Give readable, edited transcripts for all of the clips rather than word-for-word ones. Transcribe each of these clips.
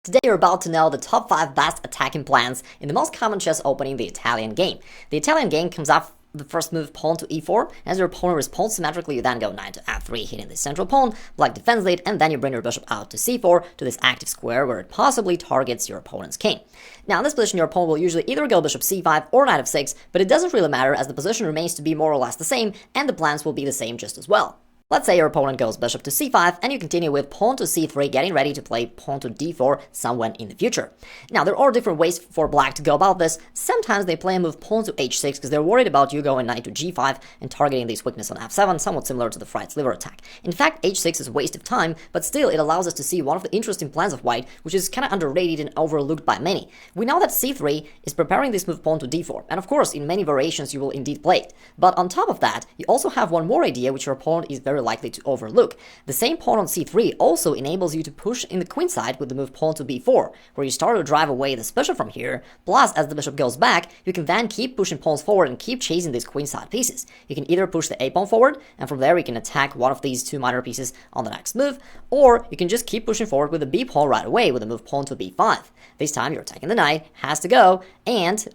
Today you're about to know the top 5 best attacking plans in the most common chess opening, the Italian game. The Italian game comes off the first move pawn to e4. As your opponent responds symmetrically, you then go knight to f3, hitting the central pawn. Black defends it, and then you bring your bishop out to c4 to this active square where it possibly targets your opponent's king. Now in this position, your opponent will usually either go bishop c5 or knight f6, but it doesn't really matter as the position remains to be more or less the same, and the plans will be the same just as well. Let's say your opponent goes bishop to c5 and you continue with pawn to c3, getting ready to play pawn to d4 somewhere in the future. Now there are different ways for black to go about this. Sometimes they play a move pawn to h6 because they're worried about you going knight to g5 and targeting this weakness on f7, somewhat similar to the fried liver attack. In fact, h6 is a waste of time, but still it allows us to see one of the interesting plans of white, which is kind of underrated and overlooked by many. We know that c3 is preparing this move pawn to d4, and of course in many variations you will indeed play it. But on top of that, you also have one more idea which your opponent is very likely to overlook. The same pawn on c3 also enables you to push in the queenside with the move pawn to b4, where you start to drive away this bishop from here, plus as the bishop goes back, you can then keep pushing pawns forward and keep chasing these queenside pieces. You can either push the a pawn forward, and from there you can attack one of these two minor pieces on the next move, or you can just keep pushing forward with the b pawn right away with the move pawn to b5. This time you're attacking the knight, has to go, and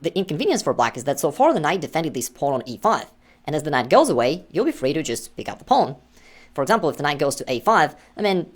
the inconvenience for black is that so far the knight defended this pawn on e5. And as the knight goes away, you'll be free to just pick up the pawn. For example, if the knight goes to a5,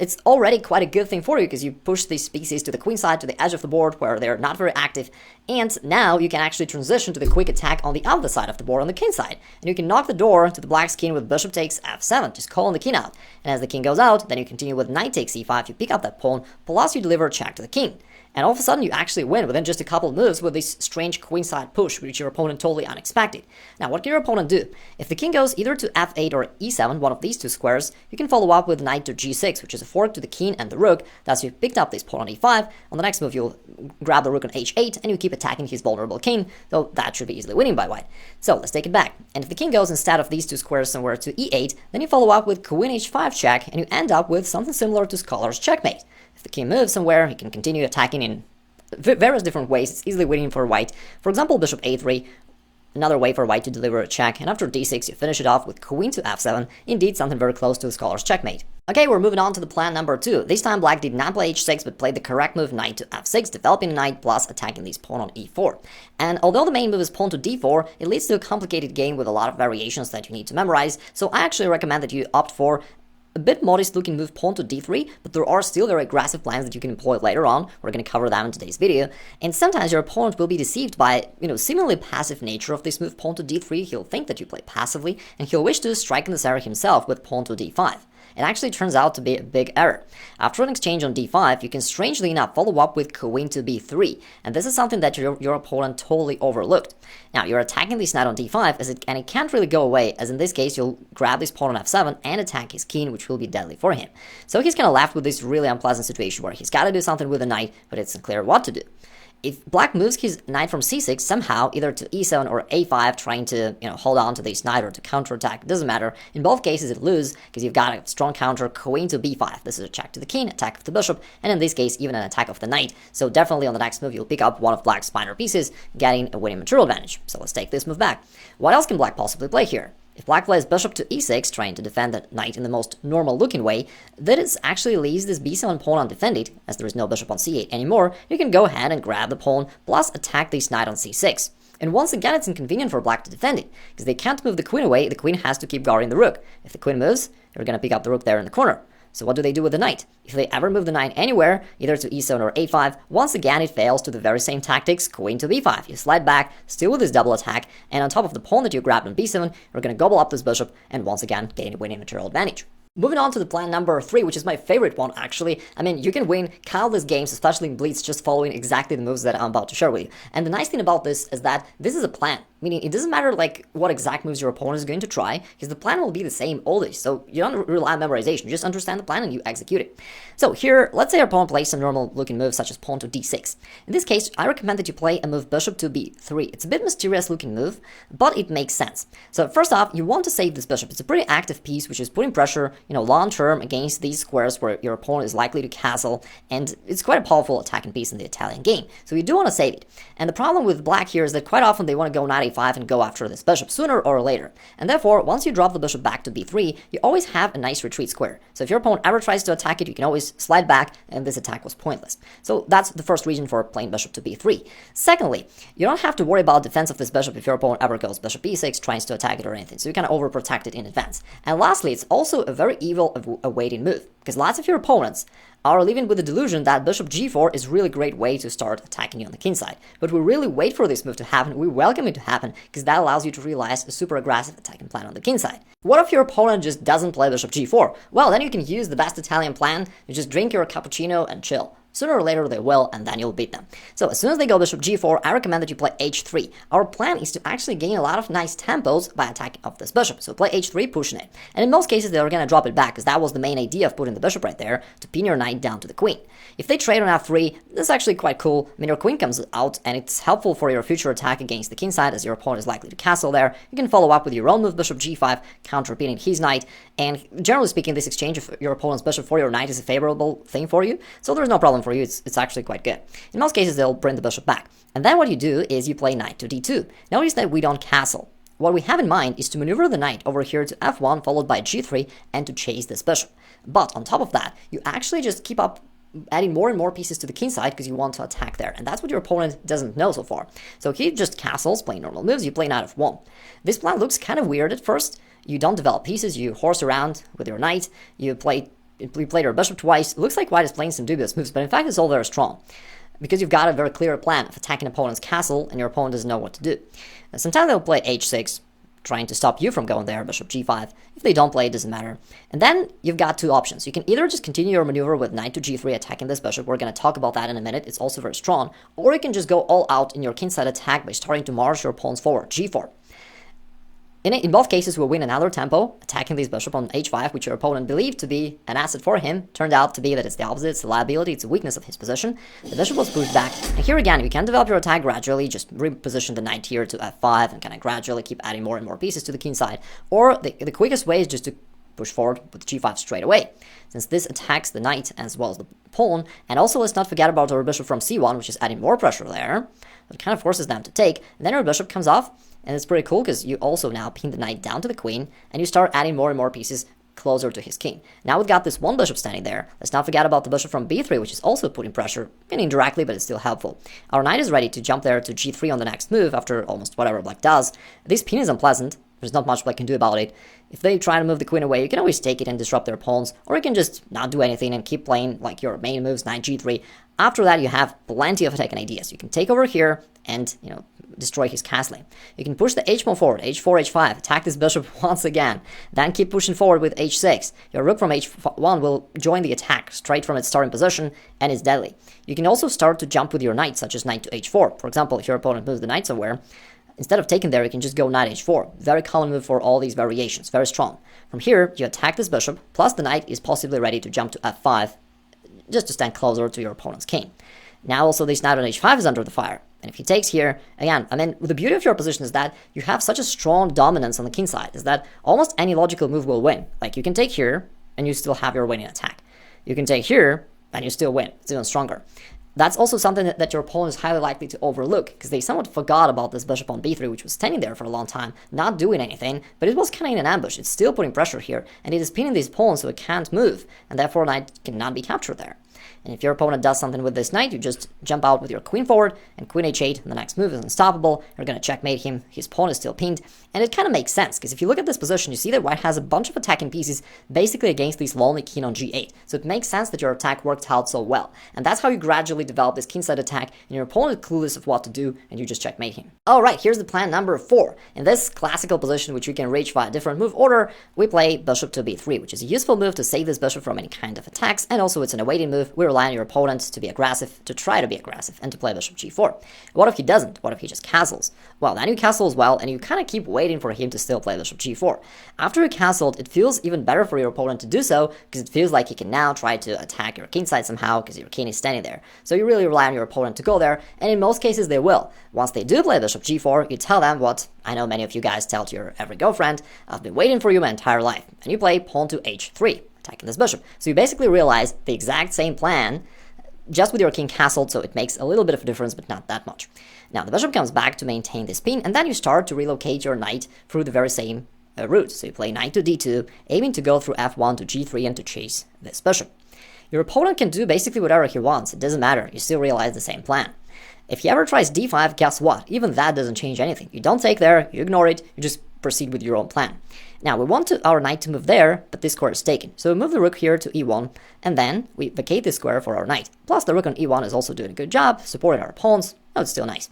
it's already quite a good thing for you because you push these pieces to the queenside, to the edge of the board where they're not very active, and now you can actually transition to the quick attack on the other side of the board, on the king side, and you can knock the door to the black's king with bishop takes f7, just calling the king out. And as the king goes out, then you continue with knight takes e5, you pick up that pawn, plus you deliver a check to the king. And all of a sudden you actually win within just a couple of moves with this strange queenside push, which your opponent totally unexpected. Now what can your opponent do? If the king goes either to f8 or e7, one of these two squares, you can follow up with knight to g6, which is a fork to the king and the rook. Thus you've picked up this pawn on e5. On the next move you'll grab the rook on h8 and you keep attacking his vulnerable king, though that should be easily winning by white. So let's take it back. And if the king goes instead of these two squares somewhere to e8, then you follow up with queen h5 check and you end up with something similar to scholar's checkmate. If the king moves somewhere, he can continue attacking in various different ways. It's easily winning for white. For example, bishop a3, another way for white to deliver a check, and after d6 you finish it off with queen to f7, indeed something very close to a scholar's checkmate. Okay, we're moving on to the plan number 2. This time black did not play h6 but played the correct move knight to f6, developing a knight plus attacking this pawn on e4. And although the main move is pawn to d4, it leads to a complicated game with a lot of variations that you need to memorize, so I actually recommend that you opt for a bit modest looking move pawn to d3, but there are still very aggressive plans that you can employ later on. We're going to cover that in today's video. And sometimes your opponent will be deceived by, seemingly passive nature of this move pawn to d3. He'll think that you play passively, and he'll wish to strike in this area himself with pawn to d5. It actually turns out to be a big error. After an exchange on d5, you can strangely enough follow up with queen to b3, and this is something that your opponent totally overlooked. Now, you're attacking this knight on d5, and it can't really go away, as in this case, you'll grab this pawn on f7 and attack his king, which will be deadly for him. So he's kind of left with this really unpleasant situation where he's got to do something with the knight, but it's unclear what to do. If black moves his knight from c6 somehow, either to e7 or a5, trying to hold on to this knight or to counterattack, it doesn't matter. In both cases, it loses because you've got a strong counter, queen to b5. This is a check to the king, attack of the bishop, and in this case, even an attack of the knight. So definitely on the next move, you'll pick up one of black's minor pieces, getting a winning material advantage. So let's take this move back. What else can black possibly play here? If black plays bishop to e6, trying to defend the knight in the most normal-looking way, this actually leaves this b7 pawn undefended, as there is no bishop on c8 anymore. You can go ahead and grab the pawn, plus attack this knight on c6. And once again, it's inconvenient for black to defend it, because they can't move the queen away, the queen has to keep guarding the rook. If the queen moves, you're going to pick up the rook there in the corner. So what do they do with the knight? If they ever move the knight anywhere, either to e7 or a5, once again it fails to the very same tactics, queen to b5. You slide back, still with this double attack, and on top of the pawn that you grabbed on b7, you're going to gobble up this bishop, and once again gain a winning material advantage. Moving on to the plan number 3, which is my favorite one actually. You can win countless games, especially in blitz, just following exactly the moves that I'm about to share with you. And the nice thing about this is that this is a plan. Meaning it doesn't matter what exact moves your opponent is going to try, because the plan will be the same always. So you don't rely on memorization, you just understand the plan and you execute it. So here, let's say your opponent plays some normal looking moves such as pawn to d6. In this case, I recommend that you play a move bishop to b3. It's a bit mysterious looking move, but it makes sense. So first off, you want to save this bishop. It's a pretty active piece which is putting pressure, long term against these squares where your opponent is likely to castle, and it's quite a powerful attacking piece in the Italian game. So you do want to save it. And the problem with black here is that quite often they want to go knight a5 and go after this bishop sooner or later. And therefore, once you drop the bishop back to b3, you always have a nice retreat square. So if your opponent ever tries to attack it, you can always slide back, and this attack was pointless. So that's the first reason for playing bishop to b3. Secondly, you don't have to worry about defense of this bishop if your opponent ever goes bishop b6, tries to attack it or anything. So you can overprotect it in advance. And lastly, it's also a very evil awaiting move, because lots of your opponents are living with the delusion that bishop g4 is a really great way to start attacking you on the king side. But we really wait for this move to happen, we welcome it to happen, because that allows you to realize a super aggressive attacking plan on the king side. What if your opponent just doesn't play bishop g4? Well, then you can use the best Italian plan, you just drink your cappuccino and chill. Sooner or later they will, and then you'll beat them. So as soon as they go bishop g4, I recommend that you play h3. Our plan is to actually gain a lot of nice tempos by attacking off this bishop. So play h3, pushing it. And in most cases, they're going to drop it back, because that was the main idea of putting the bishop right there, to pin your knight down to the queen. If they trade on f3, this is actually quite cool. I mean, your queen comes out, and it's helpful for your future attack against the king side, as your opponent is likely to castle there. You can follow up with your own move, bishop g5, counter-pinning his knight. And generally speaking, this exchange of your opponent's bishop for your knight is a favorable thing for you. So there's no problem for you. It's actually quite good. In most cases, they'll bring the bishop back. And then what you do is you play knight to d2. Notice that we don't castle. What we have in mind is to maneuver the knight over here to f1, followed by g3, and to chase this bishop. But on top of that, you actually just keep up adding more and more pieces to the king side because you want to attack there. And that's what your opponent doesn't know so far. So he just castles, playing normal moves, you play knight f1. This plan looks kind of weird at first. You don't develop pieces, you horse around with your knight, you played your bishop twice. It looks like white is playing some dubious moves, but in fact it's all very strong, because you've got a very clear plan of attacking opponent's castle, and your opponent doesn't know what to do. Now, sometimes they'll play h6, trying to stop you from going there, bishop g5. If they don't play, it doesn't matter. And then you've got two options. You can either just continue your maneuver with knight to g3, attacking this bishop. We're going to talk about that in a minute. It's also very strong. Or you can just go all out in your kingside attack by starting to march your opponents forward, g4. In both cases, we'll win another tempo, attacking this bishop on h5, which your opponent believed to be an asset for him. Turned out to be that it's the opposite, it's a liability, it's a weakness of his position. The bishop was pushed back, and here again, you can develop your attack gradually, just reposition the knight here to f5, and kind of gradually keep adding more and more pieces to the king side. Or the quickest way is just to push forward with g5 straight away, since this attacks the knight as well as the pawn. And also, let's not forget about our bishop from c1, which is adding more pressure there. It kind of forces them to take, and then our bishop comes off, and it's pretty cool because you also now pin the knight down to the queen, and you start adding more and more pieces closer to his king. Now we've got this one bishop standing there. Let's not forget about the bishop from b3, which is also putting pressure, indirectly, but it's still helpful. Our knight is ready to jump there to g3 on the next move after almost whatever black does. This pin is unpleasant. There's not much black can do about it. If they try to move the queen away, you can always take it and disrupt their pawns, or you can just not do anything and keep playing like your main moves, knight g3. After that, you have plenty of attacking ideas. You can take over here and, destroy his castling. You can push the h pawn forward, h4, h5, attack this bishop once again, then keep pushing forward with h6. Your rook from h1 will join the attack straight from its starting position, and is deadly. You can also start to jump with your knight, such as knight to h4. For example, if your opponent moves the knight somewhere, instead of taking there, you can just go knight h4. Very common move for all these variations, very strong. From here, you attack this bishop, plus the knight is possibly ready to jump to f5, just to stand closer to your opponent's king. Now also this knight on h5 is under the fire. And if he takes here, again, the beauty of your position is that you have such a strong dominance on the king side, is that almost any logical move will win. Like, you can take here, and you still have your winning attack. You can take here, and you still win. It's even stronger. That's also something that your opponent is highly likely to overlook, because they somewhat forgot about this bishop on b3, which was standing there for a long time, not doing anything, but it was kind of in an ambush. It's still putting pressure here, and it is pinning these pawns so it can't move, and therefore knight cannot be captured there. And if your opponent does something with this knight, you just jump out with your queen forward, and queen h8, and the next move is unstoppable. You're going to checkmate him, his pawn is still pinned, and it kind of makes sense, because if you look at this position, you see that white has a bunch of attacking pieces basically against this lonely king on g8. So it makes sense that your attack worked out so well. And that's how you gradually develop this kingside attack, and your opponent is clueless of what to do, and you just checkmate him. Alright, here's the plan number 4. In this classical position, which you can reach via different move order, we play bishop to b3, which is a useful move to save this bishop from any kind of attacks, and also it's an awaiting move. We rely on your opponent to be aggressive, to try to be aggressive, and to play bishop g4. What if he doesn't? What if he just castles? Well, then you castle as well, and you kind of keep waiting for him to still play bishop g4. After you castled, it feels even better for your opponent to do so, because it feels like he can now try to attack your queenside somehow, because your king is standing there. So you really rely on your opponent to go there, and in most cases they will. Once they do play bishop g4, you tell them what I know many of you guys tell to your every girlfriend: I've been waiting for you my entire life. And you play pawn to h3, attacking this bishop. So you basically realize the exact same plan, just with your king castled, so it makes a little bit of a difference, but not that much. Now the bishop comes back to maintain this pin, and then you start to relocate your knight through the very same route. So you play knight to d2, aiming to go through f1 to g3 and to chase this bishop. Your opponent can do basically whatever he wants. It doesn't matter. You still realize the same plan. If he ever tries d5, guess what? Even that doesn't change anything. You don't take there, you ignore it, you just proceed with your own plan. Now, we want our knight to move there, but this square is taken. So we move the rook here to e1, and then we vacate this square for our knight. Plus, the rook on e1 is also doing a good job, supporting our pawns. Oh, it's still nice.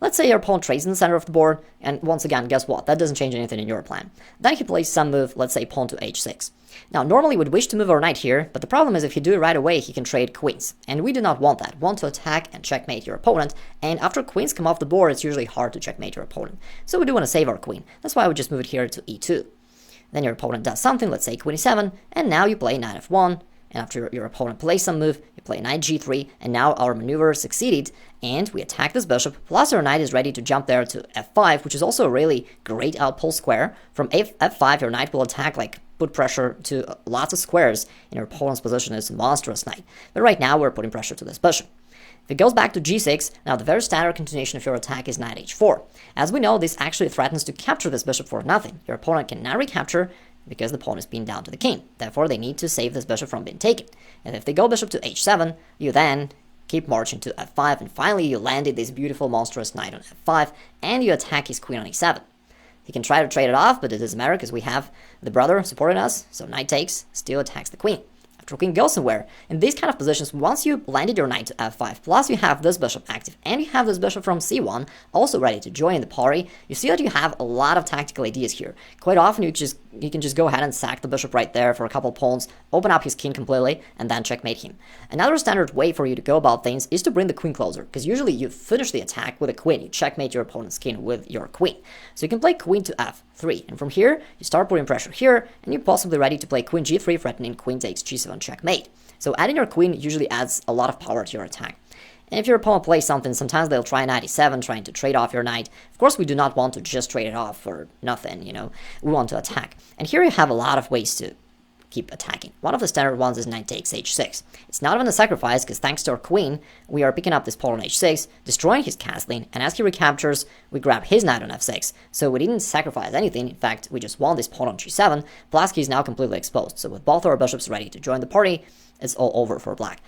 Let's say your pawn trades in the center of the board, and once again, guess what? That doesn't change anything in your plan. Then he plays some move, let's say pawn to h6. Now, normally we'd wish to move our knight here, but the problem is if you do it right away, he can trade queens. And we do not want that. We want to attack and checkmate your opponent, and after queens come off the board, it's usually hard to checkmate your opponent. So we do want to save our queen. That's why we just move it here to e2. Then your opponent does something, let's say queen e7, and now you play knight f1, and after your opponent plays some move, you play knight g3, and now our maneuver succeeded, and we attack this bishop, plus our knight is ready to jump there to f5, which is also a really great outpull square. From f5, your knight will attack, like, put pressure to lots of squares in your opponent's position. Is a monstrous knight. But right now, we're putting pressure to this bishop. If it goes back to g6, now the very standard continuation of your attack is knight h4. As we know, this actually threatens to capture this bishop for nothing. Your opponent cannot recapture, because the pawn is pinned down to the king. Therefore, they need to save this bishop from being taken. And if they go bishop to h7, you then keep marching to f5, and finally you landed this beautiful monstrous knight on f5, and you attack his queen on e7. He can try to trade it off, but it doesn't matter because we have the brother supporting us, so knight takes, still attacks the queen. After queen goes somewhere, in these kind of positions, once you landed your knight to f5, plus you have this bishop active, and you have this bishop from c1 also ready to join the party, you see that you have a lot of tactical ideas here. Quite often you can just go ahead and sack the bishop right there for a couple pawns, open up his king completely, and then checkmate him. Another standard way for you to go about things is to bring the queen closer, because usually you finish the attack with a queen, you checkmate your opponent's king with your queen. So you can play queen to f3, and from here, you start putting pressure here, and you're possibly ready to play queen g3, threatening queen takes g7 checkmate. So adding your queen usually adds a lot of power to your attack. And if your opponent plays something, sometimes they'll try knight e7, trying to trade off your knight. Of course, we do not want to just trade it off for nothing, you know. We want to attack. And here you have a lot of ways to keep attacking. One of the standard ones is knight takes h6. It's not even a sacrifice, because thanks to our queen, we are picking up this pawn on h6, destroying his castling, and as he recaptures, we grab his knight on f6. So we didn't sacrifice anything. In fact, we just won this pawn on g7. Plus, he is now completely exposed. So with both our bishops ready to join the party, it's all over for black.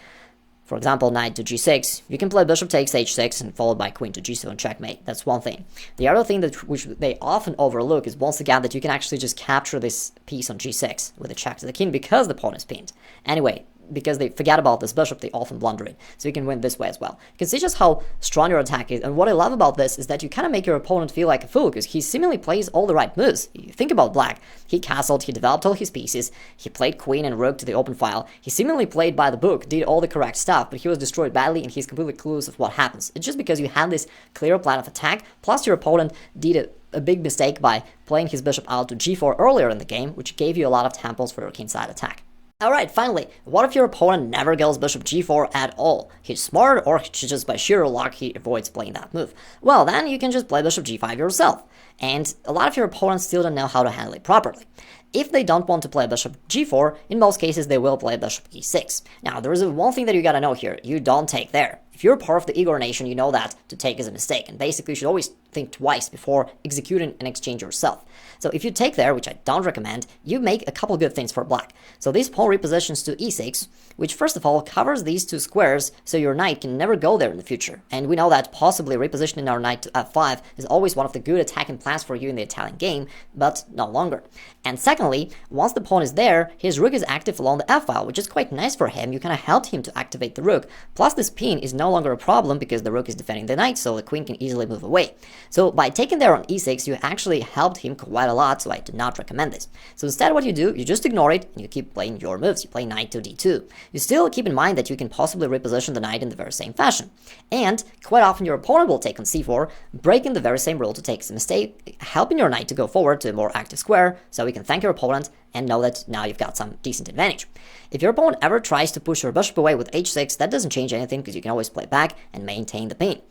For example, knight to g6, you can play bishop takes h6 and followed by queen to g7 checkmate. That's one thing. The other thing which they often overlook is once again that you can actually just capture this piece on g6 with a check to the king because the pawn is pinned. Anyway, because they forget about this bishop, they often blunder it. So you can win this way as well. You can see just how strong your attack is, and what I love about this is that you kind of make your opponent feel like a fool, because he seemingly plays all the right moves. You think about black. He castled, he developed all his pieces, he played queen and rook to the open file, he seemingly played by the book, did all the correct stuff, but he was destroyed badly and he's completely clueless of what happens. It's just because you had this clear plan of attack, plus your opponent did a big mistake by playing his bishop out to g4 earlier in the game, which gave you a lot of temples for your kingside attack. Alright, finally, what if your opponent never goes bishop g4 at all? He's smart, or just by sheer luck he avoids playing that move. Well, then you can just play bishop g5 yourself. And a lot of your opponents still don't know how to handle it properly. If they don't want to play bishop g4, in most cases they will play bishop e6. Now, there is one thing that you gotta know here. You don't take there. If you're part of the Igor nation, you know that to take is a mistake, and basically you should always think twice before executing an exchange yourself. So if you take there, which I don't recommend, you make a couple good things for black. So this pawn repositions to e6, which first of all covers these two squares, so your knight can never go there in the future. And we know that possibly repositioning our knight to f5 is always one of the good attacking plans for you in the Italian game, but no longer. And secondly, once the pawn is there, his rook is active along the f-file, which is quite nice for him. You kind of helped him to activate the rook. Plus this pin is no longer a problem because the rook is defending the knight, so the queen can easily move away. So by taking there on e6, you actually helped him quite a lot, so I do not recommend this. So instead what you do, you just ignore it and you keep playing your moves. You play knight to d2. You still keep in mind that you can possibly reposition the knight in the very same fashion. And quite often your opponent will take on c4, breaking the very same rule to take a mistake, helping your knight to go forward to a more active square, so you can thank your opponent and know that now you've got some decent advantage. If your opponent ever tries to push your bishop away with h6, that doesn't change anything because you can always play back and maintain the pin.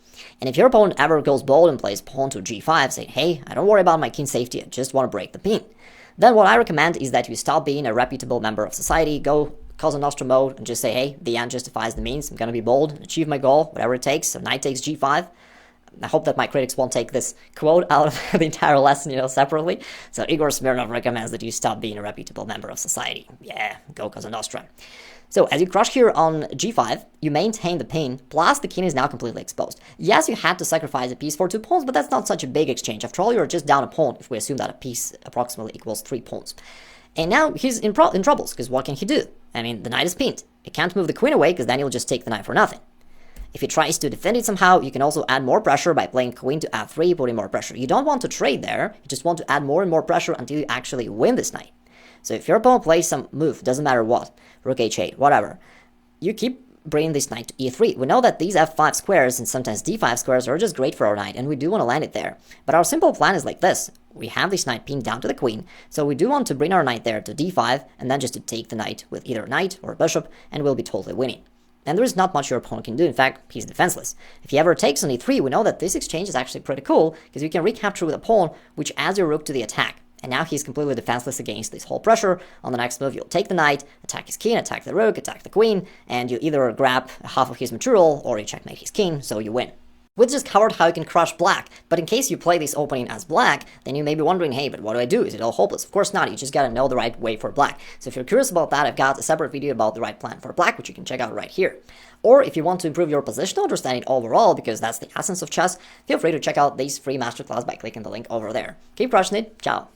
And if your opponent ever goes bold and plays pawn to g5, saying, hey, I don't worry about my king safety, I just want to break the pin, then what I recommend is that you stop being a reputable member of society, go Cosa Nostra mode, and just say, hey, the end justifies the means, I'm going to be bold and achieve my goal, whatever it takes. So knight takes g5. I hope that my critics won't take this quote out of the entire lesson, separately. So Igor Smirnov recommends that you stop being a reputable member of society. Yeah, go Cosa Nostra. So as you crush here on g5, you maintain the pin, plus the king is now completely exposed. Yes, you had to sacrifice a piece for 2 pawns, but that's not such a big exchange. After all, you're just down a pawn if we assume that a piece approximately equals 3 pawns. And now he's in troubles, because what can he do? I mean, the knight is pinned. He can't move the queen away, because then he'll just take the knight for nothing. If he tries to defend it somehow, you can also add more pressure by playing queen to f3, putting more pressure. You don't want to trade there, you just want to add more and more pressure until you actually win this knight. So if your opponent plays some move, doesn't matter what, rook h8, whatever, you keep bringing this knight to e3. We know that these f5 squares and sometimes d5 squares are just great for our knight, and we do want to land it there. But our simple plan is like this. We have this knight pinned down to the queen, so we do want to bring our knight there to d5, and then just to take the knight with either a knight or a bishop, and we'll be totally winning. And there is not much your opponent can do. In fact, he's defenseless. If he ever takes on e3, we know that this exchange is actually pretty cool, because you can recapture with a pawn, which adds your rook to the attack. And now he's completely defenseless against this whole pressure. On the next move, you'll take the knight, attack his king, attack the rook, attack the queen, and you either grab half of his material or you checkmate his king, so you win. We just covered how you can crush black, but in case you play this opening as black, then you may be wondering, hey, but what do I do? Is it all hopeless? Of course not, you just gotta know the right way for black. So if you're curious about that, I've got a separate video about the right plan for black, which you can check out right here. Or if you want to improve your positional understanding overall, because that's the essence of chess, feel free to check out this free masterclass by clicking the link over there. Keep crushing it, ciao!